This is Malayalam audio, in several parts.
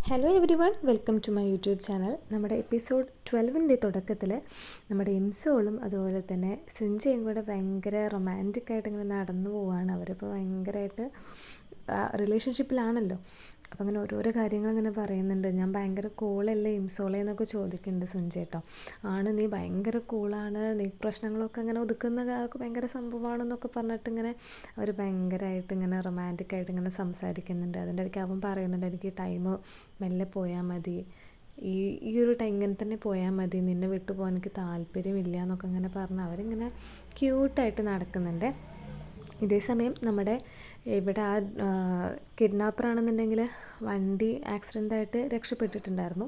Hello everyone, welcome to my YouTube channel. നമ്മുടെ എപ്പിസോഡ് 12ൻ്റെ തുടക്കത്തിൽ നമ്മുടെ ഇംസോളും അതുപോലെ തന്നെ സുഞ്ചയും കൂടെ ഭയങ്കര റൊമാൻറ്റിക്കായിട്ട് ഇങ്ങനെ നടന്നു പോവുകയാണ്. അവരിപ്പോൾ ഭയങ്കരമായിട്ട് റിലേഷൻഷിപ്പിലാണല്ലോ. അപ്പോൾ അങ്ങനെ ഓരോരോ കാര്യങ്ങൾ ഇങ്ങനെ പറയുന്നുണ്ട്. ഞാൻ ഭയങ്കര കൂളല്ലേ ഇംസോളെ എന്നൊക്കെ ചോദിക്കുന്നുണ്ട് സുഞ്ച കേട്ടോ. ആണ്, നീ ഭയങ്കര കൂളാണ്, നീ പ്രശ്നങ്ങളൊക്കെ അങ്ങനെ ഒതുക്കുന്ന ഭയങ്കര സംഭവമാണെന്നൊക്കെ പറഞ്ഞിട്ട് ഇങ്ങനെ അവർ ഭയങ്കരമായിട്ട് ഇങ്ങനെ റൊമാൻറ്റിക്കായിട്ട് ഇങ്ങനെ സംസാരിക്കുന്നുണ്ട്. അതിൻ്റെ ഇടയ്ക്ക് അവൻ പറയുന്നുണ്ട്, എനിക്ക് ടൈം മെല്ലെ പോയാൽ മതി, ഈ ഈ ഒരു ടൈം ഇങ്ങനെ തന്നെ പോയാൽ മതി, നിന്നെ വിട്ടു പോകാൻ എനിക്ക് താല്പര്യമില്ല എന്നൊക്കെ ഇങ്ങനെ പറഞ്ഞ് അവരിങ്ങനെ ക്യൂട്ടായിട്ട് നടക്കുന്നുണ്ട്. ഇതേ സമയം നമ്മുടെ ഇവിടെ കിഡ്നാപ്പറാണെന്നുണ്ടെങ്കിൽ വണ്ടി ആക്സിഡൻ്റായിട്ട് രക്ഷപ്പെട്ടിട്ടുണ്ടായിരുന്നു.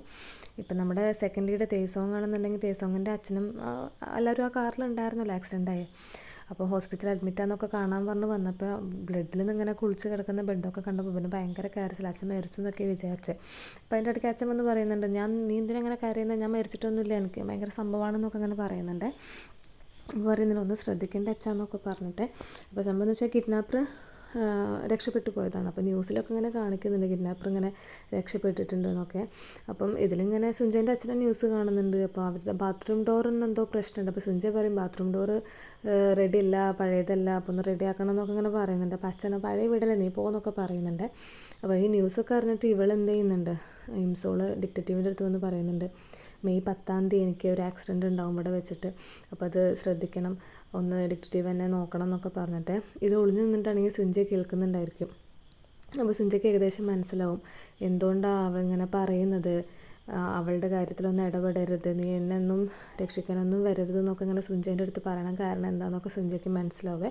ഇപ്പം നമ്മുടെ സെക്കൻഡ് ലീഡ് തേസോങ് ആണെന്നുണ്ടെങ്കിൽ തേസോങ്ങിൻ്റെ അച്ഛനും എല്ലാവരും ആ കാറിലുണ്ടായിരുന്നല്ലോ ആക്സിഡൻ്റായി. അപ്പോൾ ഹോസ്പിറ്റലിൽ അഡ്മിറ്റാന്നൊക്കെ കാണാൻ പറഞ്ഞ് വന്നപ്പോൾ ബ്ലഡിൽ നിന്ന് ഇങ്ങനെ കുളിച്ച് കിടക്കുന്ന ബെഡൊക്കെ കണ്ടപ്പോൾ പിന്നെ ഭയങ്കര കരച്ചിൽ, അച്ഛൻ മരിച്ചു എന്നൊക്കെ വിചാരിച്ചത്. അപ്പോൾ അതിൻ്റെ ഇടയ്ക്ക് അച്ഛൻ വന്ന് പറയുന്നുണ്ട്, നീ എന്തിനാ അങ്ങനെ കരയുന്നത്, ഞാൻ മരിച്ചിട്ടൊന്നുമില്ല, എനിക്ക് ഭയങ്കര സംഭവമാണെന്നൊക്കെ അങ്ങനെ പറയുന്നുണ്ട്. പറയുന്നില്ല, ഒന്ന് ശ്രദ്ധിക്കേണ്ട അച്ഛാന്നൊക്കെ പറഞ്ഞിട്ട്. അപ്പോൾ സംഭവം എന്ന് വെച്ചാൽ കിഡ്നാപ്പർ രക്ഷപ്പെട്ടു പോയതാണ്. അപ്പോൾ ന്യൂസിലൊക്കെ ഇങ്ങനെ കാണിക്കുന്നുണ്ട് കിഡ്നാപ്പർ ഇങ്ങനെ രക്ഷപ്പെട്ടിട്ടുണ്ട് എന്നൊക്കെ. അപ്പം ഇതിലിങ്ങനെ സുഞ്ചേൻ്റെ അച്ഛനെ ന്യൂസ് കാണുന്നുണ്ട്. അപ്പോൾ അവരുടെ ബാത്റൂം ഡോറിന് എന്തോ പ്രശ്നമുണ്ട്. അപ്പോൾ സുഞ്ച പറയും ബാത്റൂം ഡോറ് റെഡി അല്ല, പഴയതല്ല, അപ്പോൾ ഒന്ന് റെഡി ആക്കണം എന്നൊക്കെ ഇങ്ങനെ പറയുന്നുണ്ട്. അപ്പോൾ അച്ഛനെ പഴയ വീടല്ലേ, നീ പോകുന്നൊക്കെ പറയുന്നുണ്ട്. അപ്പോൾ ഈ ന്യൂസൊക്കെ അറിഞ്ഞിട്ട് ഇവളെന്ത് ചെയ്യുന്നുണ്ട്, ഇംസോള് ഡിറ്റക്റ്റീവിൻ്റെ അടുത്ത് വന്ന് പറയുന്നുണ്ട്, മെയ് 10 എനിക്ക് ഒരു ആക്സിഡൻറ്റ് ഉണ്ടാവും ഇവിടെ വെച്ചിട്ട്, അപ്പോൾ അത് ശ്രദ്ധിക്കണം, ഒന്ന് ഡിറ്റക്റ്റീവ് എന്നെ നോക്കണം എന്നൊക്കെ പറഞ്ഞിട്ട്. ഇത് ഒളിഞ്ഞു നിന്നിട്ടാണെങ്കിൽ സുഞ്ചയെ കേൾക്കുന്നുണ്ടായിരിക്കും. അപ്പോൾ സുഞ്ചയ്ക്ക് ഏകദേശം മനസ്സിലാവും എന്തുകൊണ്ടാണ് അവളിങ്ങനെ പറയുന്നത്, അവളുടെ കാര്യത്തിലൊന്നും ഇടപെടരുത്, നീ എന്നെ ഒന്നും രക്ഷിക്കാനൊന്നും വരരുത് എന്നൊക്കെ ഇങ്ങനെ സുഞ്ചേൻ്റെ അടുത്ത് പറയണം കാരണം എന്താണെന്നൊക്കെ സുഞ്ചയ്ക്ക് മനസ്സിലാവേ.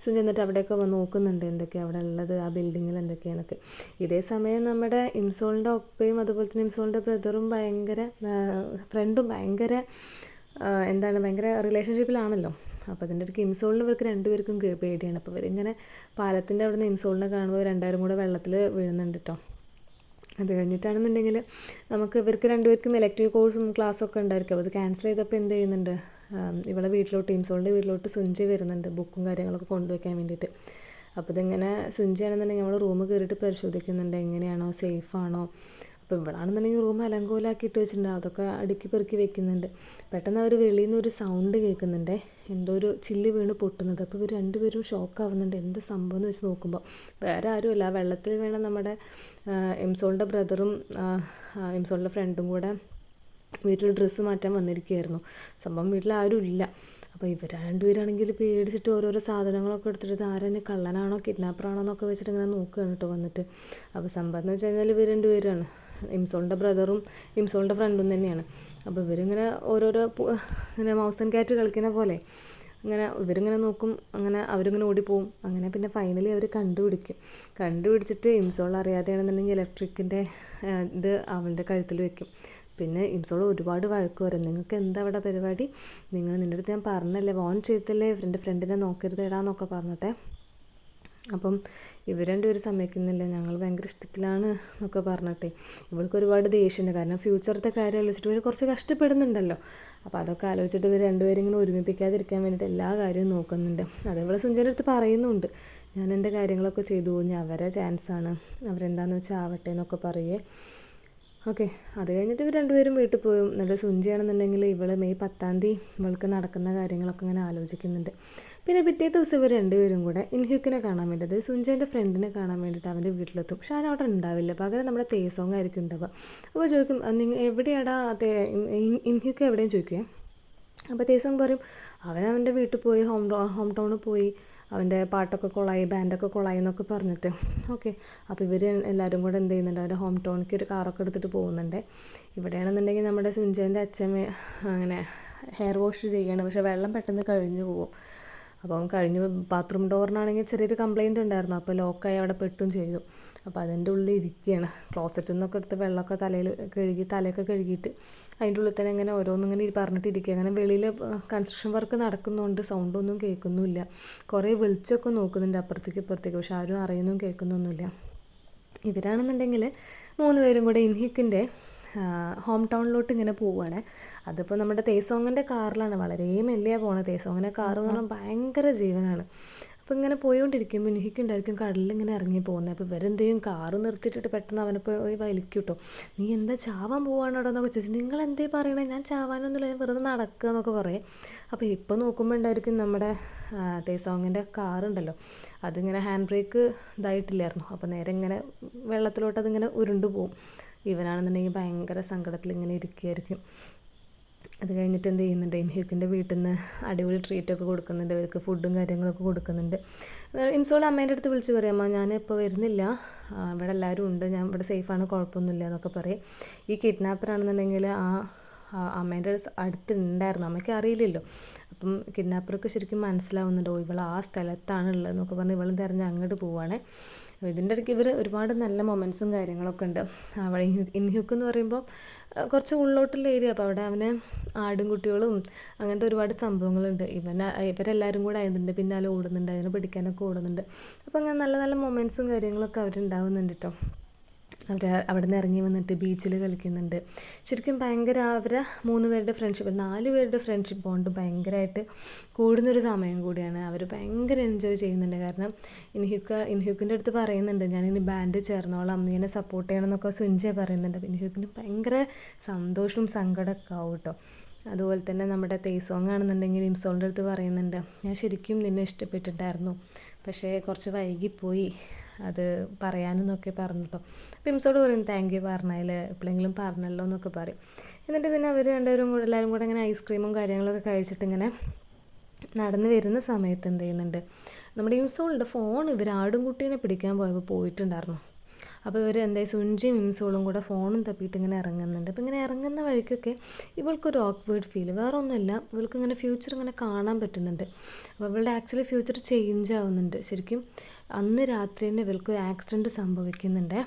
സുഞ്ച എന്നിട്ട് അവിടെയൊക്കെ വന്ന് നോക്കുന്നുണ്ട് എന്തൊക്കെയാണ് അവിടെ ഉള്ളത്, ആ ബിൽഡിങ്ങിൽ എന്തൊക്കെയാണെന്നൊക്കെ. ഇതേ സമയം നമ്മുടെ ഇംസോളിൻ്റെ ഒപ്പയും അതുപോലെ തന്നെ ഇംസോളിൻ്റെ ബ്രദറും ഭയങ്കര ഫ്രണ്ടും ഭയങ്കര ഭയങ്കര റിലേഷൻഷിപ്പിലാണല്ലോ. അപ്പോൾ അതിൻ്റെ ഇടയ്ക്ക് ഇംസോളിന് ഇവർക്ക് രണ്ടുപേർക്കും പേടിയാണ്. അപ്പോൾ ഇവരിങ്ങനെ പാലത്തിൻ്റെ അവിടെ നിന്ന് ഇംസോളിനെ കാണുമ്പോൾ രണ്ടുപേരും കൂടെ വെള്ളത്തിൽ വീഴുന്നുണ്ട് കേട്ടോ. അത് കഴിഞ്ഞിട്ടാണെന്നുണ്ടെങ്കിൽ നമുക്ക് ഇവർക്ക് രണ്ടുപേർക്കും ഇലക്ട്രിക് കോഴ്സും ക്ലാസ്സൊക്കെ ഉണ്ടായിരിക്കും. അപ്പോൾ അത് ക്യാൻസൽ ചെയ്തപ്പോൾ എന്ത് ചെയ്യുന്നുണ്ട്, ഇവളെ വീട്ടിലോട്ട് ഇംസോളിൻ്റെ വീട്ടിലോട്ട് സുഞ്ചി വരുന്നുണ്ട് ബുക്കും കാര്യങ്ങളൊക്കെ കൊണ്ടുവയ്ക്കാൻ വേണ്ടിയിട്ട്. അപ്പോൾ ഇതിങ്ങനെ സുഞ്ചിയാണെന്നുണ്ടെങ്കിൽ നമ്മൾ റൂം കയറിയിട്ട് പരിശോധിക്കുന്നുണ്ട് എങ്ങനെയാണോ, സേഫാണോ. അപ്പോൾ ഇവിടാണെന്നുണ്ടെങ്കിൽ റൂം അലങ്കോലാക്കിയിട്ട് വെച്ചിട്ടുണ്ട്, അതൊക്കെ അടുക്കി പെറുക്കി വെക്കുന്നുണ്ട്. പെട്ടെന്ന് അവർ വെളിയിൽ നിന്ന് ഒരു സൗണ്ട് കേൾക്കുന്നുണ്ട്, എന്തോ ഒരു ചില്ല് വീണ് പൊട്ടുന്നത്. അപ്പോൾ ഇവർ രണ്ടുപേരും ഷോക്കാവുന്നുണ്ട്, എന്ത് സംഭവം എന്ന് വെച്ച് നോക്കുമ്പോൾ വേറെ ആരുമില്ല, ആ വെള്ളത്തിൽ വീണ നമ്മുടെ ഇംസോളിൻ്റെ ബ്രദറും ഇംസോളിൻ്റെ ഫ്രണ്ടും കൂടെ വീട്ടിൽ ഡ്രസ്സ് മാറ്റാൻ വന്നിരിക്കുകയായിരുന്നു. സംഭവം വീട്ടിൽ ആരും ഇല്ല. അപ്പോൾ ഇവർ രണ്ടുപേരാണെങ്കിൽ പേടിച്ചിട്ട് ഓരോരോ സാധനങ്ങളൊക്കെ എടുത്തിട്ട് ആരെന്നെ കള്ളനാണോ കിഡ്നാപ്പറാണോ എന്നൊക്കെ വെച്ചിട്ട് ഇങ്ങനെ നോക്കുകയാണ് കേട്ടോ വന്നിട്ട്. അപ്പോൾ സംഭവം എന്ന് വെച്ച് കഴിഞ്ഞാൽ ഇവർ രണ്ടുപേരാണ്, ഇംസോളിൻ്റെ ബ്രദറും ഇംസോളിൻ്റെ ഫ്രണ്ടും തന്നെയാണ്. അപ്പോൾ ഇവരിങ്ങനെ ഓരോരോ ഇങ്ങനെ മൗസ് ആൻഡ് ക്യാറ്റ് കളിക്കുന്ന പോലെ ഇങ്ങനെ ഇവരിങ്ങനെ നോക്കും, അങ്ങനെ അവരിങ്ങനെ ഓടിപ്പോവും. അങ്ങനെ പിന്നെ ഫൈനലി അവർ കണ്ടുപിടിച്ചിട്ട് ഇംസോൾ അറിയാതെയാണെന്നുണ്ടെങ്കിൽ ഇലക്ട്രിക്കിൻ്റെ ഇത് അവളുടെ കഴുത്തിൽ വെക്കും. പിന്നെ ഇംസോൾ ഒരുപാട് വഴക്ക് പറയും, നിങ്ങൾക്ക് എന്താ അവിടെ പരിപാടി, നിൻ്റെ അടുത്ത് ഞാൻ പറഞ്ഞല്ലേ, വോൺ ചെയ്തല്ലേ എൻ്റെ ഫ്രണ്ടിനെ നോക്കരുത് ഇടാന്നൊക്കെ പറഞ്ഞിട്ടെ. അപ്പം ഇവർ രണ്ടുപേരും സമ്മതിക്കുന്നില്ല, ഞങ്ങൾ ഭയങ്കര ഇഷ്ടത്തിലാണ് എന്നൊക്കെ പറഞ്ഞിട്ടേ. ഇവൾക്ക് ഒരുപാട് ദേഷ്യമുണ്ട്, കാരണം ഫ്യൂച്ചറത്തെ കാര്യം ആലോചിച്ചിട്ട് ഇവർ കുറച്ച് കഷ്ടപ്പെടുന്നുണ്ടല്ലോ. അപ്പോൾ അതൊക്കെ ആലോചിച്ചിട്ട് ഇവർ രണ്ടുപേരും ഇങ്ങനെ ഒരുമിപ്പിക്കാതിരിക്കാൻ വേണ്ടിയിട്ട് എല്ലാ കാര്യവും നോക്കുന്നുണ്ട്. അതേപോലെ സുഞ്ചേൻ്റെ അടുത്ത് പറയുന്നുണ്ട്, ഞാൻ എൻ്റെ കാര്യങ്ങളൊക്കെ ചെയ്തു, ഞാൻ അവരെ ചാൻസാണ്, അവരെന്താണെന്ന് വെച്ചാൽ ആവട്ടെ എന്നൊക്കെ പറയേ. ഓക്കെ, അത് കഴിഞ്ഞിട്ട് ഇവർ രണ്ടുപേരും വീട്ടിൽ പോയും. എന്നിട്ട് സുഞ്ചിയാണെന്നുണ്ടെങ്കിൽ ഇവൾ മെയ് 10 ഇവൾക്ക് നടക്കുന്ന കാര്യങ്ങളൊക്കെ ഇങ്ങനെ ആലോചിക്കുന്നുണ്ട്. പിന്നെ പിറ്റേ ദിവസം ഇവർ രണ്ടുപേരും കൂടെ ഇൻഹ്യൂക്കിനെ കാണാൻ വേണ്ടിയിട്ട്, സുഞ്ചേൻ്റെ ഫ്രണ്ടിനെ കാണാൻ വേണ്ടിയിട്ട് അവൻ്റെ വീട്ടിലെത്തും. പക്ഷെ അവിടെ ഉണ്ടാവില്ല, പകരം നമ്മുടെ തേസോങ് ആയിരിക്കും ഉണ്ടാവുക. അപ്പോൾ ചോദിക്കും, നിങ്ങൾ എവിടെയാടാ ഇൻഹ്യൂക്ക് എവിടെയും ചോദിക്കുവേ. അപ്പോൾ തേസോങ് പറയും അവൻ്റെ വീട്ടിൽ പോയി, ഹോം ടൗണിൽ പോയി, അവൻ്റെ പാട്ടൊക്കെ കൊളായി, ബാൻഡൊക്കെ കൊളായി എന്നൊക്കെ പറഞ്ഞിട്ട്. ഓക്കെ, അപ്പോൾ ഇവർ എല്ലാവരും കൂടെ എന്ത് ചെയ്യുന്നുണ്ട്, അവൻ്റെ ഹോം ടൗണിലേക്ക് ഒരു കാറൊക്കെ എടുത്തിട്ട് പോകുന്നുണ്ട്. ഇവിടെയാണെന്നുണ്ടെങ്കിൽ നമ്മുടെ സുഞ്ചേൻ്റെ അച്ഛൻ അങ്ങനെ ഹെയർ വാഷ് ചെയ്യണം, പക്ഷേ വെള്ളം പെട്ടെന്ന് കഴിഞ്ഞു പോകും. അപ്പം ബാത്റൂം ഡോറിനാണെങ്കിൽ ചെറിയൊരു കംപ്ലയിൻറ്റ് ഉണ്ടായിരുന്നു, അപ്പോൾ ലോക്കായി അവിടെ പെട്ടും ചെയ്തു. അപ്പോൾ അതിൻ്റെ ഉള്ളിൽ ഇരിക്കുകയാണ്. ക്ലോസറ്റിൽ നിന്നൊക്കെ എടുത്ത് വെള്ളമൊക്കെ തലയൊക്കെ കഴുകിയിട്ട് അതിൻ്റെ ഉള്ളിൽ തന്നെ ഇങ്ങനെ ഓരോന്നിങ്ങനെ പറഞ്ഞിട്ടിരിക്കുക. അങ്ങനെ വെളിയിൽ കൺസ്ട്രക്ഷൻ വർക്ക് നടക്കുന്നതുകൊണ്ട് സൗണ്ടൊന്നും കേൾക്കുന്നുമില്ല. കുറേ വിളിച്ചൊക്കെ നോക്കുന്നുണ്ട് അപ്പുറത്തേക്ക് ഇപ്പുറത്തേക്ക്, പക്ഷെ ആരും അറിയുന്നതും കേൾക്കുന്നൊന്നുമില്ല. ഇവരാണെന്നുണ്ടെങ്കിൽ 3 പേരും കൂടെ ഇൻഹ്യൂക്കിൻ്റെ ഹോം ടൗണിലോട്ട് ഇങ്ങനെ പോവുകയാണ്. അതിപ്പോൾ നമ്മുടെ തേസോങ്ങിൻ്റെ കാറിലാണ്, വളരെ മെല്ലെയാണ് പോണത്. തേസോങ്ങിൻ്റെ കാറ് എന്ന് പറഞ്ഞാൽ ഭയങ്കര ജീവനാണ്. അപ്പോൾ ഇങ്ങനെ പോയിക്കൊണ്ടിരിക്കുമ്പോൾ ഇൻഹ്യുക്കുണ്ടായിരിക്കും കടലിൽ ഇങ്ങനെ ഇറങ്ങി പോകുന്നത്. അപ്പോൾ ഇവരെന്ത് ചെയ്യും, കാറ് നിർത്തിയിട്ടിട്ട് പെട്ടെന്ന് അവനെ പോയി വലിക്കും കേട്ടോ. നീ എന്താ ചാവാൻ പോവാണോ എന്നൊക്കെ ചോദിച്ചു. നിങ്ങൾ എന്തേ പറയണേ, ഞാൻ ചാവാനൊന്നുമില്ല, ഞാൻ വെറുതെ നടക്കുക എന്നൊക്കെ പറയും. അപ്പോൾ ഇപ്പോൾ നോക്കുമ്പോൾ ഉണ്ടായിരിക്കും നമ്മുടെ തേസോങ്ങിൻ്റെ കാറുണ്ടല്ലോ, അതിങ്ങനെ ഹാൻഡ് ബ്രേക്ക് ഇതായിട്ടില്ലായിരുന്നു. അപ്പോൾ നേരെ ഇങ്ങനെ വെള്ളത്തിലോട്ട് അതിങ്ങനെ ഉരുണ്ടു പോവും. ഇവനാണെന്നുണ്ടെങ്കിൽ ഭയങ്കര സങ്കടത്തിൽ ഇങ്ങനെ ഇരിക്കുകയായിരിക്കും. അത് കഴിഞ്ഞിട്ട് എന്ത് ചെയ്യുന്നുണ്ട്, ഇൻഹ്യുക്കിൻ്റെ വീട്ടിൽ നിന്ന് അടിപൊളി ട്രീറ്റൊക്കെ കൊടുക്കുന്നുണ്ട്, അവർക്ക് ഫുഡും കാര്യങ്ങളൊക്കെ കൊടുക്കുന്നുണ്ട്. ഇംസോൾ അമ്മേൻ്റെ അടുത്ത് വിളിച്ച് പറയും, അമ്മ ഞാൻ ഇപ്പോൾ വരുന്നില്ല, ഇവിടെ എല്ലാവരും ഉണ്ട്, ഞാൻ ഇവിടെ സേഫാണ്, കുഴപ്പമൊന്നുമില്ല എന്നൊക്കെ പറയും. ഈ കിഡ്നാപ്പറാണെന്നുണ്ടെങ്കിൽ അമ്മേൻ്റെ അടുത്തുണ്ടായിരുന്നു, അമ്മയ്ക്ക് അറിയില്ലല്ലോ. അപ്പം കിഡ്നാപ്പർക്ക് ശരിക്കും മനസ്സിലാവുന്നുണ്ട്, ഇവൾ ആ സ്ഥലത്താണ് ഉള്ളതെന്നൊക്കെ പറഞ്ഞ് ഇവളും തിരഞ്ഞ് അങ്ങോട്ട് പോവുകയാണ്. ഇതിൻ്റെ ഇടയ്ക്ക് ഇവർ ഒരുപാട് നല്ല മൊമെൻറ്റ്സും കാര്യങ്ങളൊക്കെ ഉണ്ട്. അവിടെ ഇൻഹ്യുക്ക് എന്ന് പറയുമ്പോൾ കുറച്ച് ഉള്ളോട്ടുള്ള ഏരിയ, അപ്പോൾ അവിടെ അവന് ആടും കുട്ടികളും അങ്ങനത്തെ ഒരുപാട് സംഭവങ്ങളുണ്ട്. ഇവരെല്ലാവരും കൂടെ അതിൻ്റെ പിന്നാലെ ഓടുന്നുണ്ട്, അതിനെ പിടിക്കാനൊക്കെ ഓടുന്നുണ്ട്. അപ്പോൾ അങ്ങനെ നല്ല നല്ല മൊമെൻറ്റ്സും കാര്യങ്ങളൊക്കെ അവരുണ്ടാവുന്നുണ്ട് കേട്ടോ. അവിടെ നിന്ന് ഇറങ്ങി വന്നിട്ട് ബീച്ചിൽ കളിക്കുന്നുണ്ട്. ശരിക്കും ഭയങ്കര അവരെ 3 പേരുടെ ഫ്രണ്ട്ഷിപ്പ്, 4 പേരുടെ ഫ്രണ്ട്ഷിപ്പ് ബോണ്ട് ഭയങ്കരമായിട്ട് കൂടുന്നൊരു സമയം കൂടിയാണ്. അവർ ഭയങ്കര എൻജോയ് ചെയ്യുന്നുണ്ട്. കാരണം ഇൻഹ്യുക്കിൻ്റെ അടുത്ത് പറയുന്നുണ്ട്, ഞാനിനി ബാൻഡ് ചേർന്നോളാം, നീ എന്നെ സപ്പോർട്ട് ചെയ്യണം എന്നൊക്കെ സുഞ്ച പറയുന്നുണ്ട്. അപ്പോൾ ഇൻഹ്യുക്കിന് ഭയങ്കര സന്തോഷവും സങ്കടമൊക്കെ ആവും കേട്ടോ. അതുപോലെ തന്നെ നമ്മുടെ തേസോങ് ആണെന്നുണ്ടെങ്കിൽ ഇംസോളിൻ്റെ അടുത്ത് പറയുന്നുണ്ട്, ഞാൻ ശരിക്കും നിന്നെ ഇഷ്ടപ്പെട്ടിട്ടായിരുന്നു, പക്ഷേ കുറച്ച് വൈകിപ്പോയി അത് പറയാനെന്നൊക്കെ പറഞ്ഞു കേട്ടോ. അപ്പോൾ ഇംസോട് പറയും, താങ്ക് യു പറഞ്ഞതിൽ, എപ്പോഴെങ്കിലും പറഞ്ഞല്ലോ എന്നൊക്കെ പറയും. എന്നിട്ട് പിന്നെ അവർ എല്ലാവരും കൂടെ ഇങ്ങനെ ഐസ്ക്രീമും കാര്യങ്ങളൊക്കെ കഴിച്ചിട്ട് ഇങ്ങനെ നടന്ന് വരുന്ന സമയത്ത് എന്ത് ചെയ്യുന്നുണ്ട്, നമ്മുടെ ഇംസോളിൻ്റെ ഫോൺ ഇവർ ആടും കുട്ടീനെ പിടിക്കാൻ പോയപ്പോൾ പോയിട്ടുണ്ടായിരുന്നു. അപ്പോൾ ഇവർ എന്തായി സുഞ്ചിയും ഇംസോളും കൂടെ ഫോണും തപ്പിയിട്ട് ഇങ്ങനെ ഇറങ്ങുന്നുണ്ട്. അപ്പോൾ ഇങ്ങനെ ഇറങ്ങുന്ന വഴിക്കൊക്കെ ഇവൾക്കൊരു ഓക്വേർഡ് ഫീൽ, വേറെ ഒന്നുമില്ല, ഇവൾക്ക് ഇങ്ങനെ ഫ്യൂച്ചർ ഇങ്ങനെ കാണാൻ പറ്റുന്നുണ്ട്. അപ്പോൾ ഇവളുടെ ആക്ച്വലി ഫ്യൂച്ചർ ചേഞ്ച് ആവുന്നുണ്ട്. ശരിക്കും അന്ന് രാത്രി തന്നെ ഇവൾക്ക് ആക്സിഡൻറ്റ് സംഭവിക്കുന്നുണ്ട്.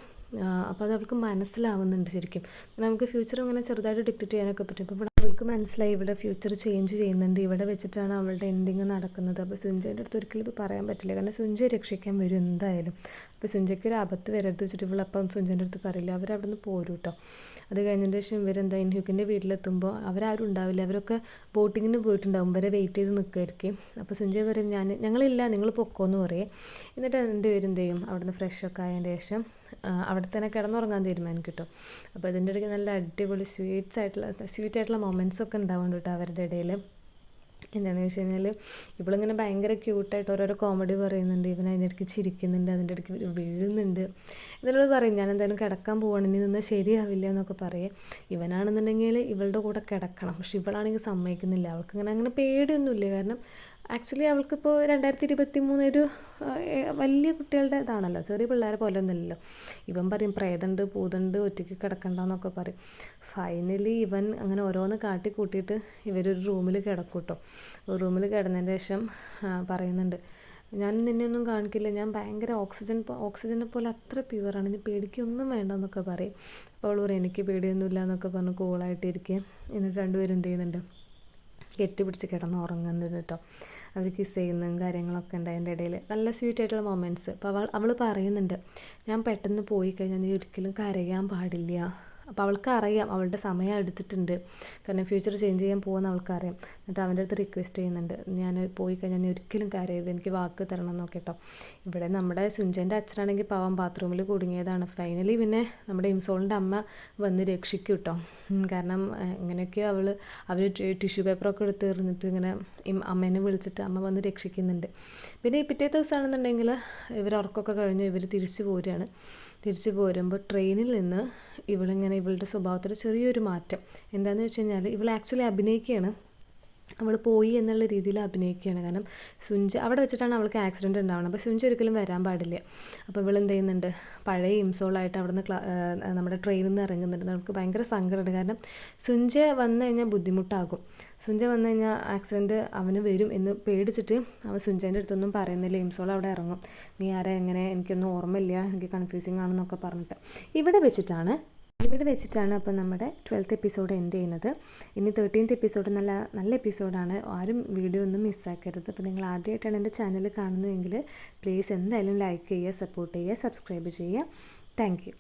അപ്പോൾ അത് അവൾക്ക് മനസ്സിലാവുന്നുണ്ട് ശരിക്കും. നമുക്ക് ഫ്യൂച്ചർ ഇങ്ങനെ ചെറുതായിട്ട് ഡിക്റ്റേറ്റ് ചെയ്യാനൊക്കെ പറ്റും. അപ്പോൾ അവൾക്ക് മനസ്സിലായി ഇവിടെ ഫ്യൂച്ചർ ചേഞ്ച് ചെയ്യുന്നുണ്ട്, ഇവിടെ വെച്ചിട്ടാണ് അവളുടെ എൻഡിങ് നടക്കുന്നത്. അപ്പോൾ സുഞ്ചേൻ്റെ അടുത്ത് ഒരിക്കലും ഇത് പറയാൻ പറ്റില്ല, കാരണം സുഞ്ചയെ രക്ഷിക്കാൻ വരും എന്തായാലും. അപ്പോൾ സുഞ്ചയ്ക്ക് ഒരു ആപത്ത് വരരുത് വെച്ചിട്ട് ഇവളപ്പം സുഞ്ചേൻ്റെ അടുത്ത് പറയില്ല, അവരവിടെ നിന്ന് പോരും കേട്ടോ. അത് കഴിഞ്ഞതിന് ശേഷം ഇവരെന്താ ഇൻഹ്യുക്കിൻ്റെ വീട്ടിലെത്തുമ്പോൾ അവരാരും ഉണ്ടാവില്ല, അവരൊക്കെ ബോട്ടിങ്ങിന് പോയിട്ടുണ്ടാവും, ഇവരെ വെയിറ്റ് ചെയ്ത് നിൽക്കുമായിരിക്കും. അപ്പോൾ സുഞ്ചയ് പറയും, ഞങ്ങളില്ല, നിങ്ങൾ പൊക്കോന്ന് പറയും. എന്നിട്ട് രണ്ടുപേരും എന്ത് ചെയ്യും, അവിടെ നിന്ന് ഫ്രഷൊക്കെ ആയതിന് ശേഷം അവിടെ തന്നെ കിടന്നുറങ്ങാൻ തീരുമാനിക്കും കേട്ടോ. അപ്പോൾ ഇതിൻ്റെ ഇടയ്ക്ക് നല്ല അടിപൊളി സ്വീറ്റായിട്ടുള്ള മൊമെൻറ്റ്സൊക്കെ ഉണ്ടാവുന്നുണ്ട് കേട്ടോ അവരുടെ ഇടയിൽ. എന്താണെന്ന് വെച്ച് കഴിഞ്ഞാൽ ഇവളിങ്ങനെ ഭയങ്കര ക്യൂട്ടായിട്ട് ഓരോരോ കോമഡി പറയുന്നുണ്ട്, ഇവൻ അതിൻ്റെ ഇടയ്ക്ക് ചിരിക്കുന്നുണ്ട്, അതിൻ്റെ ഇടയ്ക്ക് വീഴുന്നുണ്ട്. ഇതിനോട് പറയും, ഞാൻ എന്തായാലും കിടക്കാൻ പോവാണ്, ഇനി നിന്നാൽ ശരിയാവില്ല എന്നൊക്കെ പറയും. ഇവനാണെന്നുണ്ടെങ്കിൽ ഇവളുടെ കൂടെ കിടക്കണം, പക്ഷെ ഇവളാണെങ്കിൽ സമ്മതിക്കുന്നില്ല. അവൾക്ക് അങ്ങനെ പേടിയൊന്നുമില്ല, കാരണം ആക്ച്വലി അവൾക്കിപ്പോൾ 2023 ഒരു വലിയ കുട്ടികളുടെ ഇതാണല്ലോ, ചെറിയ പിള്ളേരെ പോലെ ഒന്നുമില്ലല്ലോ. ഇവൻ പറയും പ്രേതമുണ്ട്, ഭൂതമുണ്ട്, ഒറ്റയ്ക്ക് കിടക്കണ്ടെന്നൊക്കെ പറയും. ഫൈനലി ഇവൻ അങ്ങനെ ഓരോന്ന് കാട്ടി കൂട്ടിയിട്ട് ഇവരൊരു റൂമിൽ കിടക്കും കേട്ടോ. റൂമിൽ കിടന്നതിന് ശേഷം പറയുന്നുണ്ട്, ഞാൻ നിന്നെ ഒന്നും കാണിക്കില്ല, ഞാൻ ഭയങ്കര ഓക്സിജനെ പോലെ അത്ര പ്യുവറാണ്, നീ പേടിക്കൊന്നും വേണ്ടെന്നൊക്കെ പറയും. അപ്പോൾ അവൾ പറയും, എനിക്ക് പേടിയൊന്നുമില്ല എന്നൊക്കെ പറഞ്ഞ് കൂളായിട്ടിരിക്കുക. എന്നിട്ട് രണ്ടുപേരും എന്ത് ചെയ്യുന്നുണ്ട്, കെട്ടിപ്പിടിച്ച് കിടന്ന് ഉറങ്ങുന്നുണ്ട് കേട്ടോ. അവർ കിസ് ചെയ്യുന്നതും കാര്യങ്ങളൊക്കെ ഉണ്ട് അതിൻ്റെ ഇടയിൽ, നല്ല സ്വീറ്റായിട്ടുള്ള മൊമെൻറ്റ്സ്. അപ്പോൾ അവൾ പറയുന്നുണ്ട്, ഞാൻ പെട്ടെന്ന് പോയി കഴിഞ്ഞാൽ നീ ഒരിക്കലും കരയാൻ പാടില്ല. അപ്പോൾ അവൾക്കറിയാം അവളുടെ സമയം എടുത്തിട്ടുണ്ട്, കാരണം ഫ്യൂച്ചർ ചേഞ്ച് ചെയ്യാൻ പോകുന്ന അവൾക്കറിയാം. എന്നിട്ട് അവൻ്റെ അടുത്ത് റിക്വസ്റ്റ് ചെയ്യുന്നുണ്ട്, ഞാൻ പോയി കഴിഞ്ഞാൽ നീ ഒരിക്കലും കരയരുത്, എനിക്ക് വാക്ക് തരണം എന്നൊക്കെ കേട്ടോ. ഇവിടെ നമ്മുടെ സുഞ്ചേൻ്റെ അച്ഛനാണെങ്കിൽ പാവം ബാത്റൂമിൽ കുടുങ്ങിയതാണ്. ഫൈനലി പിന്നെ നമ്മുടെ ഇംസോളിൻ്റെ അമ്മ വന്ന് രക്ഷിക്കും കേട്ടോ. കാരണം ഇങ്ങനെയൊക്കെയോ അവർ ടിഷ്യൂ പേപ്പറൊക്കെ എടുത്ത് എറിഞ്ഞിട്ട് ഇങ്ങനെ അമ്മേനെ വിളിച്ചിട്ട് അമ്മ വന്ന് രക്ഷിക്കുന്നുണ്ട്. പിന്നെ ഈ പിറ്റേ ദിവസമാണെന്നുണ്ടെങ്കിൽ ഇവർ ഉറക്കമൊക്കെ കഴിഞ്ഞ് ഇവർ തിരിച്ചു പോരുമ്പോൾ ട്രെയിനിൽ നിന്ന് ഇവളിങ്ങനെ ഇവളുടെ സ്വഭാവത്തിൽ ചെറിയൊരു മാറ്റം എന്താണെന്ന് വെച്ച് കഴിഞ്ഞാൽ, ഇവൾ ആക്ച്വലി അഭിനയിക്കുകയാണ്, അവൾ പോയി എന്നുള്ള രീതിയിൽ അഭിനയിക്കുകയാണ്. കാരണം സുഞ്ച അവിടെ വെച്ചിട്ടാണ് അവൾക്ക് ആക്സിഡൻറ്റ് ഉണ്ടാവുന്നത്. അപ്പോൾ സുഞ്ച ഒരിക്കലും വരാൻ പാടില്ല. അപ്പോൾ ഇവൾ എന്ത് ചെയ്യുന്നുണ്ട്, പഴയ ഇംസോളായിട്ട് അവിടെ നിന്ന് നമ്മുടെ ട്രെയിനിൽ നിന്ന് ഇറങ്ങുന്നുണ്ട്. നമുക്ക് ഭയങ്കര സങ്കടമുണ്ട്, കാരണം സുഞ്ച വന്നു കഴിഞ്ഞാൽ ബുദ്ധിമുട്ടാകും. സുഞ്ച വന്നു കഴിഞ്ഞാൽ ആക്സിഡൻറ്റ് അവന് വരും എന്ന് പേടിച്ചിട്ട് അവൻ സുഞ്ചേൻ്റെ അടുത്തൊന്നും പറയുന്നില്ല. ഇംസോൾ അവിടെ ഇറങ്ങും, നീ ആരാ, എങ്ങനെ, എനിക്കൊന്നും ഓർമ്മയില്ല, എനിക്ക് കൺഫ്യൂസിങ് ആണെന്നൊക്കെ പറഞ്ഞിട്ട് ഇവിടെ വെച്ചിട്ടാണ് അപ്പോൾ നമ്മുടെ 12th എപ്പിസോഡ് എൻഡ് ചെയ്യുന്നത്. ഇനി 13th എപ്പിസോഡ് നല്ല എപ്പിസോഡാണ്, ആരും വീഡിയോ ഒന്നും മിസ്സാക്കരുത്. അപ്പോൾ നിങ്ങൾ ആദ്യമായിട്ടാണ് എൻ്റെ ചാനൽ കാണുന്നതെങ്കിൽ പ്ലീസ് എന്തായാലും ലൈക്ക് ചെയ്യുക, സപ്പോർട്ട് ചെയ്യുക, സബ്സ്ക്രൈബ് ചെയ്യുക. Thank you.